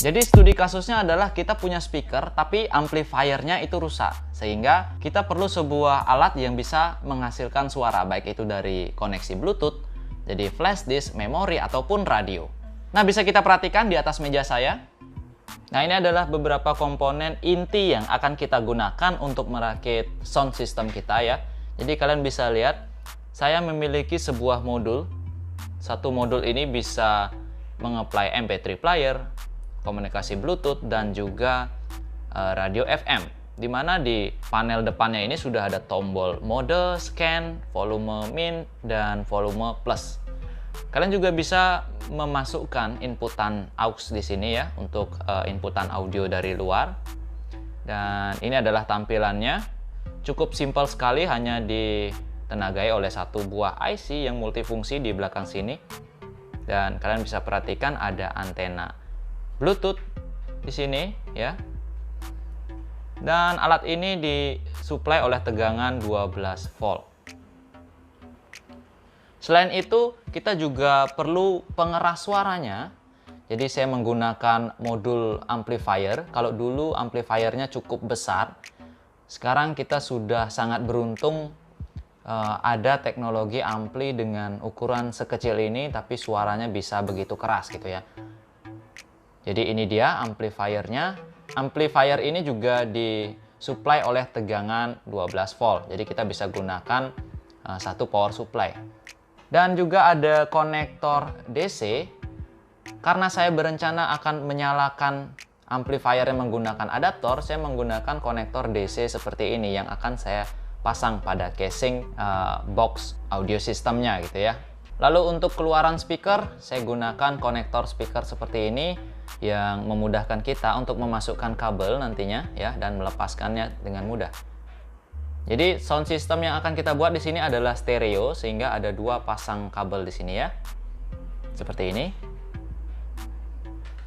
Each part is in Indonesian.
Jadi studi kasusnya adalah kita punya speaker tapi amplifiernya itu rusak, sehingga kita perlu sebuah alat yang bisa menghasilkan suara, baik itu dari koneksi Bluetooth, jadi flash disk, memori, ataupun radio. Nah, bisa kita perhatikan di atas meja saya. Nah, ini adalah beberapa komponen inti yang akan kita gunakan untuk merakit sound system kita ya. Jadi kalian bisa lihat, saya memiliki sebuah modul. Satu modul ini bisa mengapply MP3 player, komunikasi Bluetooth, dan juga radio FM, dimana di panel depannya ini sudah ada tombol mode, scan, volume min, dan volume plus. Kalian juga bisa memasukkan inputan aux di sini ya, untuk inputan audio dari luar. Dan ini adalah tampilannya, cukup simpel sekali, hanya ditenagai oleh satu buah IC yang multifungsi di belakang sini. Dan kalian bisa perhatikan ada antena Bluetooth di sini ya. Dan alat ini disuplai oleh tegangan 12 volt. Selain itu, kita juga perlu pengeras suaranya. Jadi saya menggunakan modul amplifier. Kalau dulu amplifiernya cukup besar, sekarang kita sudah sangat beruntung ada teknologi ampli dengan ukuran sekecil ini tapi suaranya bisa begitu keras gitu ya. Jadi ini dia amplifiernya. Amplifier ini juga disuplai oleh tegangan 12 volt. Jadi kita bisa gunakan satu power supply. Dan juga ada konektor DC. Karena saya berencana akan menyalakan amplifier yang menggunakan adaptor, saya menggunakan konektor DC seperti ini yang akan saya pasang pada casing box audio sistemnya gitu ya. Lalu untuk keluaran speaker, saya gunakan konektor speaker seperti ini yang memudahkan kita untuk memasukkan kabel nantinya ya, dan melepaskannya dengan mudah. Jadi sound system yang akan kita buat di sini adalah stereo, sehingga ada dua pasang kabel di sini ya, seperti ini.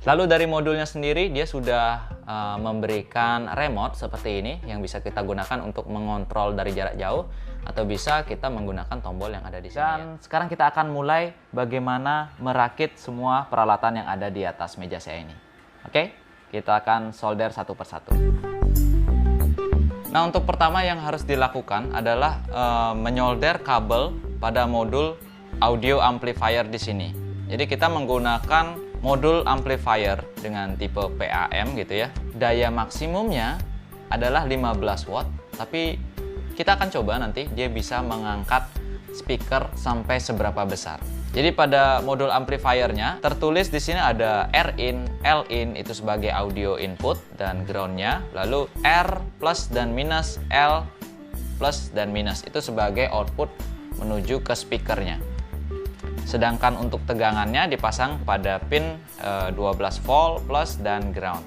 Lalu dari modulnya sendiri dia sudah memberikan remote seperti ini yang bisa kita gunakan untuk mengontrol dari jarak jauh, atau bisa kita menggunakan tombol yang ada di sini. Dan sekarang kita akan mulai bagaimana merakit semua peralatan yang ada di atas meja saya ini. Oke, kita akan solder satu persatu. Nah, untuk pertama yang harus dilakukan adalah menyolder kabel pada modul audio amplifier di sini. Jadi kita menggunakan modul amplifier dengan tipe PAM gitu ya. Daya maksimumnya adalah 15 watt, tapi kita akan coba nanti dia bisa mengangkat speaker sampai seberapa besar. Jadi pada modul amplifiernya tertulis di sini ada R-in, L-in itu sebagai audio input dan groundnya, lalu R plus dan minus, L plus dan minus itu sebagai output menuju ke speakernya. Sedangkan untuk tegangannya dipasang pada pin 12 volt plus dan ground.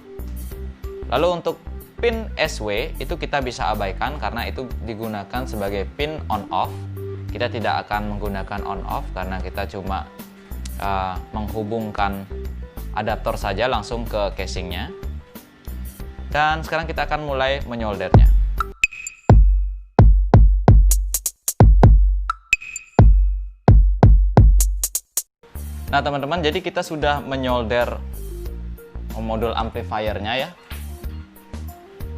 Lalu untuk pin SW itu kita bisa abaikan karena itu digunakan sebagai pin on off. Kita tidak akan menggunakan on off karena kita cuma menghubungkan adaptor saja langsung ke casingnya. Dan sekarang kita akan mulai menyoldernya. Nah teman-teman, jadi kita sudah menyolder modul amplifiernya ya,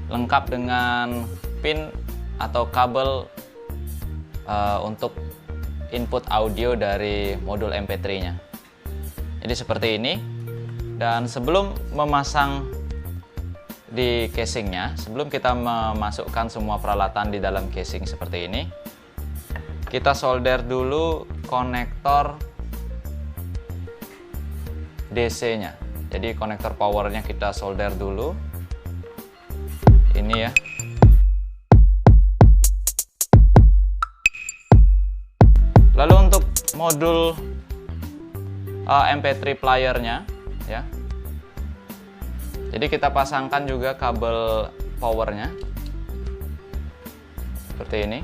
lengkap dengan pin atau kabel untuk input audio dari modul MP3-nya. Jadi seperti ini. Dan sebelum memasang di casingnya, sebelum kita memasukkan semua peralatan di dalam casing seperti ini, kita solder dulu konektor DC-nya. Jadi konektor powernya kita solder dulu. Ini ya. Lalu untuk modul MP3 playernya ya. Jadi kita pasangkan juga kabel powernya seperti ini.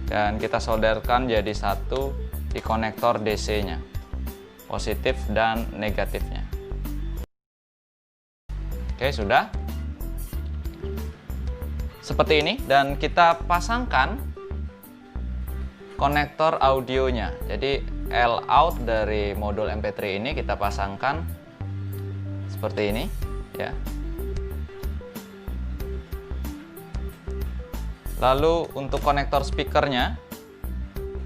Dan kita solderkan jadi satu di konektor DC-nya. Positif dan negatifnya. Oke, sudah. Seperti ini, dan kita pasangkan konektor audionya. Jadi L out dari modul MP3 ini kita pasangkan seperti ini ya. Lalu untuk konektor speakernya,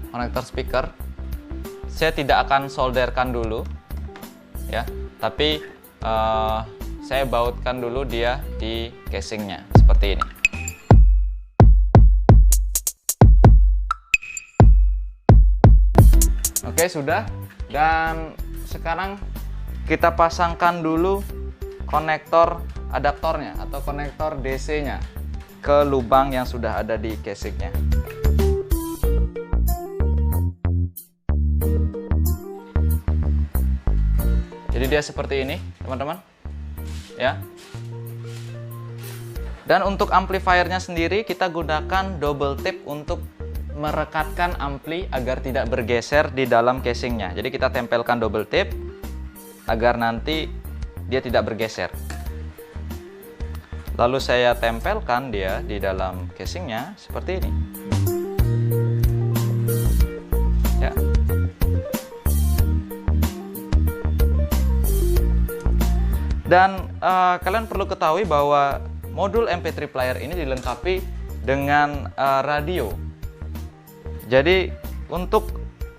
konektor speaker saya tidak akan solderkan dulu ya, tapi saya bautkan dulu dia di casingnya seperti ini. Oke, sudah. Dan sekarang kita pasangkan dulu konektor adaptornya atau konektor DC-nya ke lubang yang sudah ada di casingnya. Jadi dia seperti ini, teman-teman. Ya. Dan untuk amplifiernya sendiri kita gunakan double tip untuk merekatkan ampli agar tidak bergeser di dalam casingnya. Jadi kita tempelkan double tip agar nanti dia tidak bergeser. Lalu saya tempelkan dia di dalam casingnya seperti ini. Ya. Dan kalian perlu ketahui bahwa modul MP3 player ini dilengkapi dengan radio. Jadi untuk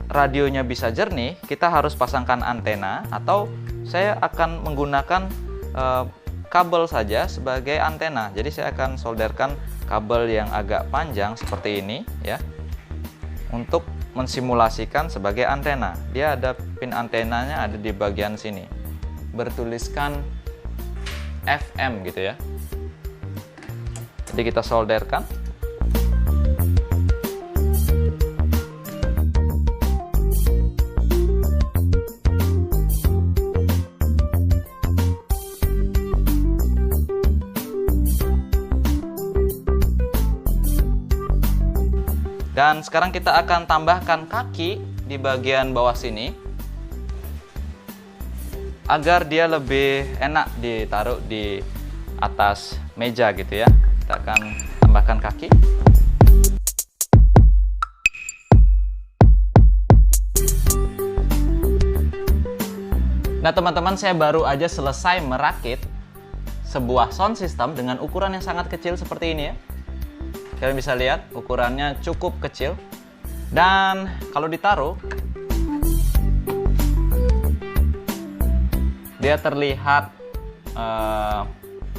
radionya bisa jernih, kita harus pasangkan antena, atau saya akan menggunakan kabel saja sebagai antena. Jadi saya akan solderkan kabel yang agak panjang seperti ini ya, untuk mensimulasikan sebagai antena. Dia ada pin antenanya ada di bagian sini, bertuliskan FM gitu ya. Jadi kita solderkan. Dan sekarang kita akan tambahkan kaki di bagian bawah sini agar dia lebih enak ditaruh di atas meja gitu ya. Kita akan tambahkan kaki. Nah teman-teman, saya baru aja selesai merakit sebuah sound system dengan ukuran yang sangat kecil seperti ini ya. Kalian bisa lihat ukurannya cukup kecil, dan kalau ditaruh dia terlihat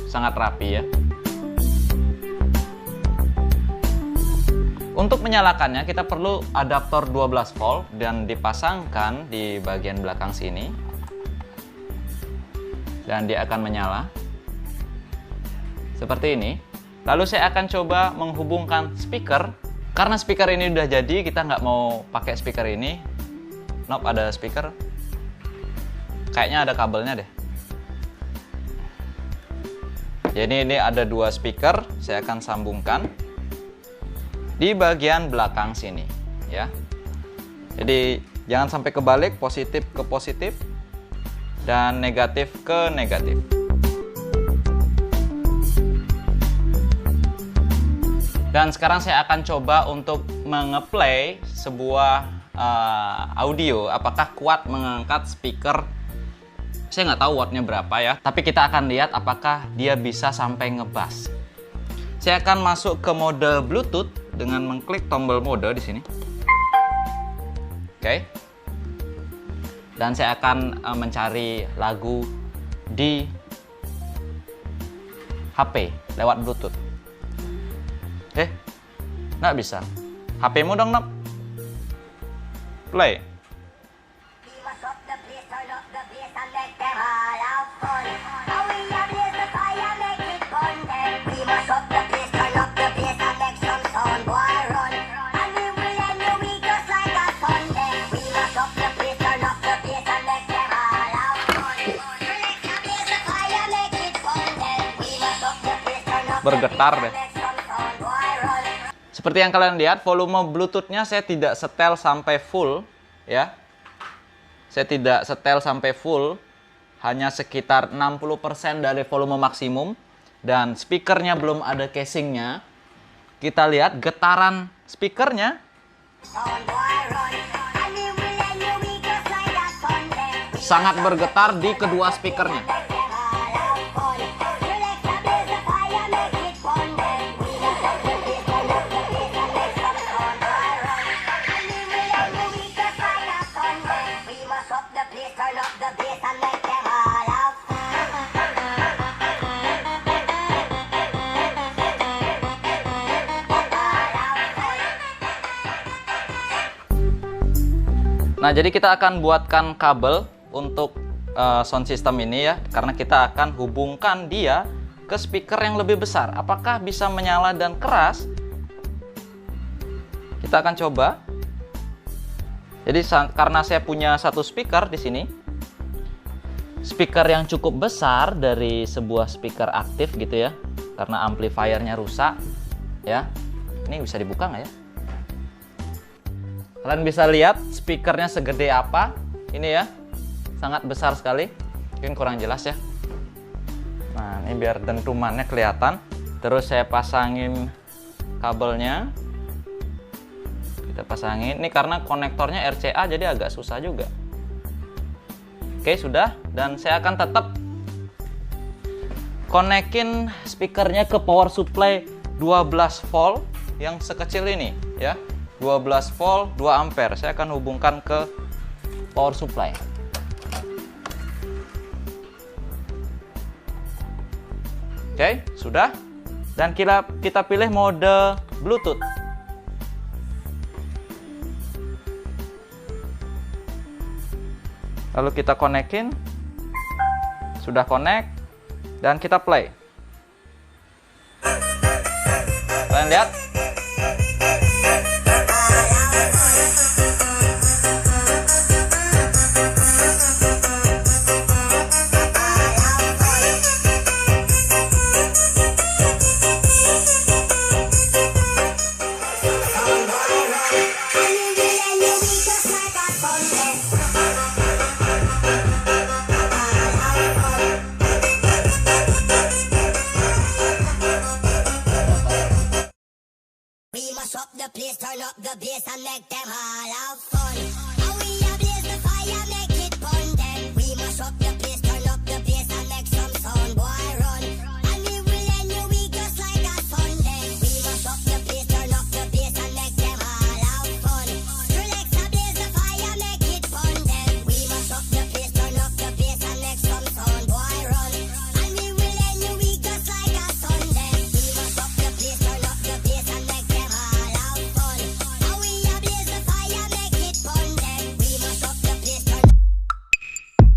sangat rapi ya. Untuk menyalakannya kita perlu adaptor 12 volt dan dipasangkan di bagian belakang sini, dan dia akan menyala seperti ini. Lalu saya akan coba menghubungkan speaker. Karena speaker ini udah jadi, kita nggak mau pakai speaker ini. Nope, ada speaker. Kayaknya ada kabelnya deh. Jadi ini ada dua speaker, saya akan sambungkan di bagian belakang sini ya. Jadi jangan sampai kebalik, positif ke positif dan negatif ke negatif. Dan sekarang saya akan coba untuk mengeplay sebuah audio, apakah kuat mengangkat speaker. Saya nggak tahu wattnya berapa ya, tapi kita akan lihat apakah dia bisa sampai ngebass. Saya akan masuk ke mode Bluetooth dengan mengklik tombol mode di sini. Oke. Dan saya akan mencari lagu di HP lewat Bluetooth. Nggak bisa. HP-mu dong, Nop. Play. Bergetar deh. Seperti yang kalian lihat, volume Bluetooth-nya saya tidak setel sampai full ya. Saya tidak setel sampai full, hanya sekitar 60% dari volume maksimum, dan speakernya belum ada casingnya. Kita lihat getaran speakernya sangat bergetar di kedua speakernya. Nah, jadi kita akan buatkan kabel untuk sound system ini ya, karena kita akan hubungkan dia ke speaker yang lebih besar. Apakah bisa menyala dan keras? Kita akan coba. Jadi karena saya punya satu speaker di sini, speaker yang cukup besar dari sebuah speaker aktif gitu ya, karena amplifiernya rusak ya. Ini bisa dibuka nggak ya? Kalian bisa lihat speakernya segede apa. Ini ya, sangat besar sekali. Mungkin kurang jelas ya. Nah, ini biar dentumannya kelihatan. Terus saya pasangin kabelnya. Kita pasangin. Ini karena konektornya RCA jadi agak susah juga. Oke, sudah. Dan saya akan tetap konekin speakernya ke power supply 12 volt yang sekecil ini ya. 12 volt 2 ampere. Saya akan hubungkan ke power supply. Oke, sudah. Dan kita pilih mode Bluetooth. Lalu kita konekin. Sudah connect dan kita play. Kalian lihat?